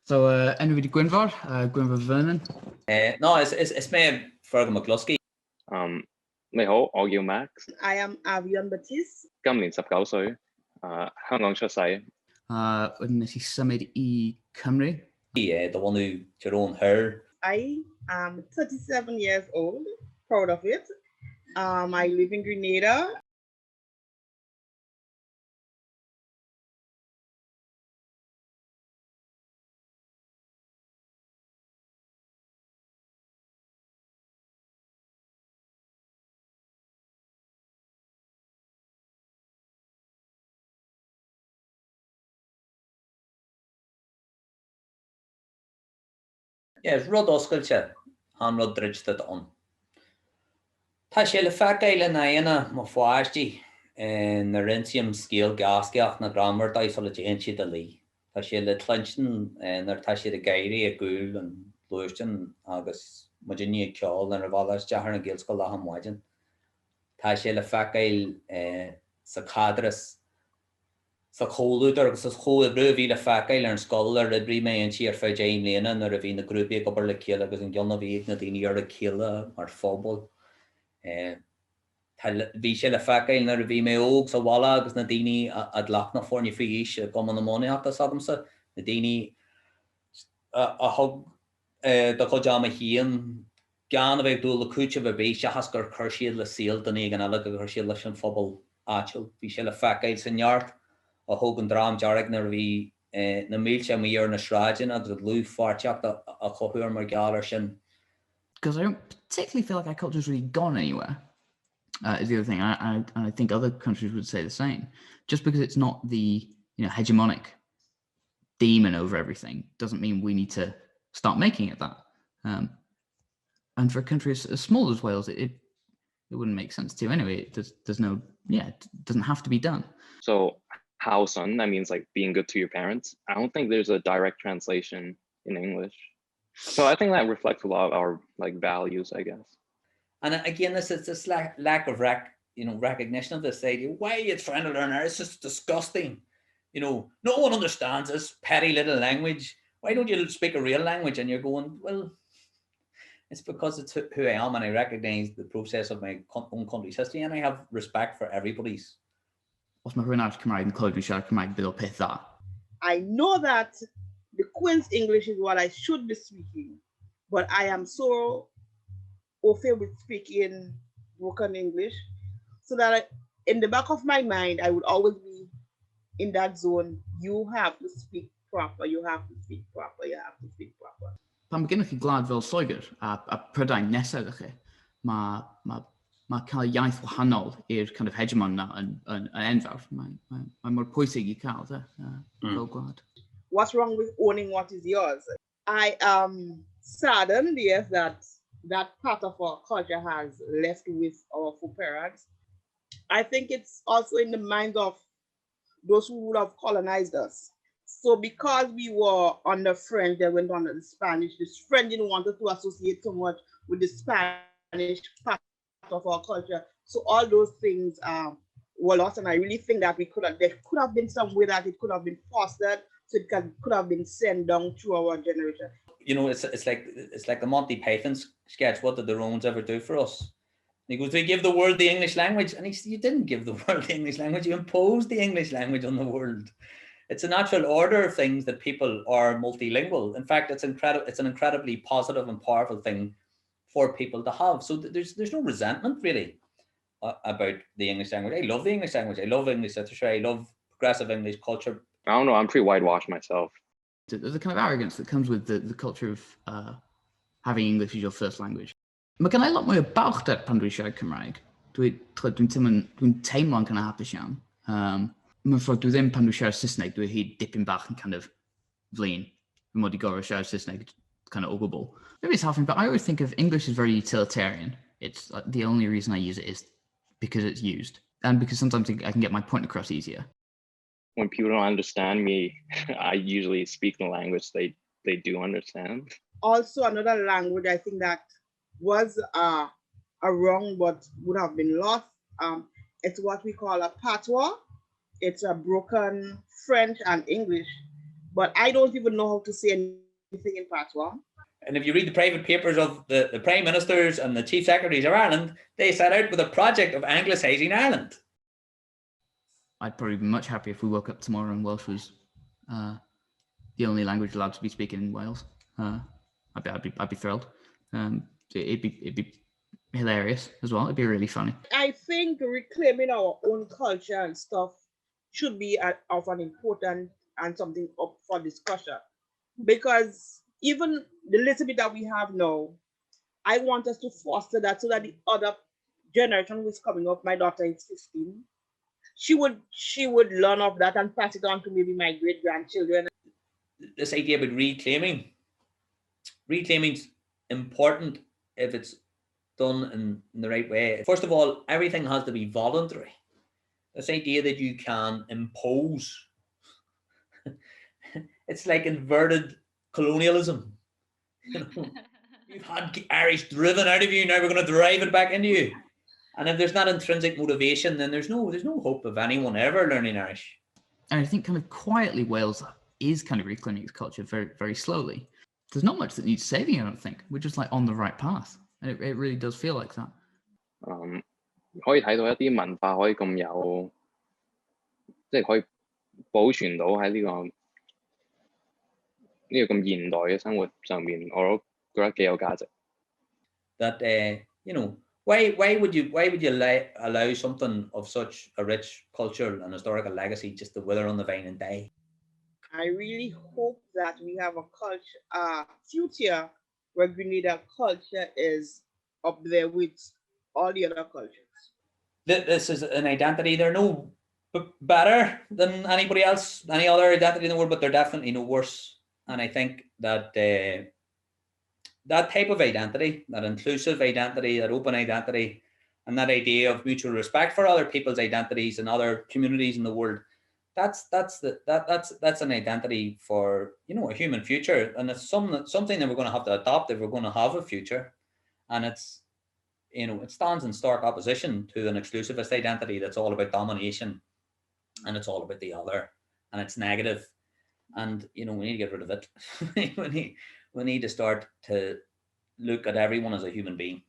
So, anybody Gwynfor? Gwynfor Vernon? No, it's me, Fergal McCluskey. Ni hao,我叫 Max. I am Avian Baptiste. 今年19歲，香港出世。Wedyn nes i symud i Cymru. The one who Jerome her. I am 37 years old, proud of it. I live in Grenada. Yes, rud oscailse an rud dridte an. Tá sé le fecaile na ana má fáistí na rintium scéal gasceach na grammar daith le déan siad a lí. Tá sé le tlunchten nar tá sé a gairí a gúil an luistin agus Virginia ceáil na bhlas dehar na gilscoil le hamhaidin. Tá sé le fecail sa cadras sa choúidir agus is cho ruhí le fecail ar an scoil ar brí mé an tí ar fé Jane léana nar a bhí na grúpa gobar le céile agus an gceanna bhí na daoine ar a céile mar fóbal. Bhí sé le fecail nar a bhí mé óg sa bhla agus na daoine a lech na fórne faois go man na móneachtas agamsa na daoine a thug do chuideama hían gan a bheith dú le cúte bh bhí se has gur chuir siad le síl den éige eile go chuir siad leis an fóbal áitiil. Bhí sé le fecail san neart a thug an drám dearag nar bhí na mílte mí ar na sráidin agus lú fáteach a chothúir mar geallar sin. Because I don't particularly feel like our culture's really gone anywhere, is the other thing. I think other countries would say the same. Just because it's not the hegemonic demon over everything doesn't mean we need to start making it that. And for a country as small as Wales, it wouldn't make sense to anyway. There's no, it doesn't have to be done. So Hauson, that means like being good to your parents. I don't think there's a direct translation in English. So I think that reflects a lot of our values, I guess. And again, this lack of recognition of this idea. Why are you trying to learn Irish? It's just disgusting. No one understands this petty little language. Why don't you speak a real language? And you're going, well, it's because it's who I am and I recognize the process of my own country's history and I have respect for everybody's. Os mae rhywun arall Cymraeg yn clywed yn siarad Cymraeg bydd o peth dda. I know that the Queen's English is what I should be speaking, but I am so au fait with speaking broken English, so that in the back of my mind, I would always be in that zone. You have to speak proper, you have to speak proper, you have to speak proper. Pan mae gennych chi gwlad fel Lloegr a Prydain nesaf ydych chi, mae cael iaith wahanol i'r kind of hegemon na yn enfawr. Mae mor pwysig I cael fel gwlad. What's wrong with owning what is yours? I am saddened, yes, that part of our culture has left with our foreparents. I think it's also in the minds of those who would have colonized us. So because we were under French, they went under the Spanish. The French didn't want us to associate so much with the Spanish part of our culture. So all those things were lost. And I really think that there could have been some way that it could have been fostered, so it could have been sent down through our generation. It's like the Monty Python sketch. What did the Romans ever do for us? And he goes, "We give the world the English language," and he said, "You didn't give the world the English language. You imposed the English language on the world." It's a natural order of things that people are multilingual. In fact, it's an incredibly positive and powerful thing for people to have. So there's no resentment really about the English language. I love the English language. I love English literature. I love progressive English culture. I don't know. I'm pretty whitewashed myself. There's a kind of arrogance that comes with the culture of having English as your first language. Mae gen I lot mwy o balchder pan dwi'n siarad Cymraeg. Dwi'n teimlo'n kind of hapus iawn. Mae'n ffordd dwi ddim pan dwi'n siarad Saesneg, dwi hyd dipyn bach yn kind of flin. Dwi'n mod I gorau siarad Saesneg kind of o gwbl. Maybe it's half, but I always think of English as very utilitarian. It's the only reason I use it is because it's used. And because sometimes I can get my point across easier. When people don't understand me, I usually speak the language they do understand. Also, another language I think that was a wrong but would have been lost. It's what we call a patois. It's a broken French and English. but I don't even know how to say anything in patois. And if you read the private papers of the Prime Ministers and the Chief Secretaries of Ireland, they set out with a project of anglicising Ireland. I'd probably be much happier if we woke up tomorrow and Welsh was the only language allowed to be spoken in Wales. I'd be thrilled. It'd be hilarious as well. It'd be really funny. I think reclaiming our own culture and stuff should be of an important and something up for discussion, because even the little bit that we have now, I want us to foster that so that the other generation who is coming up, my daughter is 15, she would learn of that and pass it on to maybe my great grandchildren. This idea about reclaiming's important if it's done in the right way. First of all, everything has to be voluntary. This idea that you can impose, it's like inverted colonialism. You've had Irish driven out of you, now we're going to drive it back into you. And if there's not intrinsic motivation, then there's no hope of anyone ever learning Irish. And I think kind of quietly Wales is kind of reclaiming its culture very, very slowly. There's not much that needs saving, I don't think. We're just like on the right path. And it really does feel like that. 可以睇到一啲文化可以咁有，即係可以保存到喺呢個咁現代嘅生活上面，我都覺得幾有價值。That why would you allow something of such a rich cultural and historical legacy just to wither on the vine and die? I really hope that we have a future where Grenada culture is up there with all the other cultures. This is an identity. They're no better than anybody else, any other identity in the world, but they're definitely no worse. And I think that that type of identity, that inclusive identity, that open identity, and that idea of mutual respect for other people's identities and other communities in the world, that's an identity for a human future, and it's something that we're going to have to adopt if we're going to have a future. And it's it stands in stark opposition to an exclusivist identity that's all about domination, and it's all about the other, and it's negative, and we need to get rid of it. we need to start to look at everyone as a human being.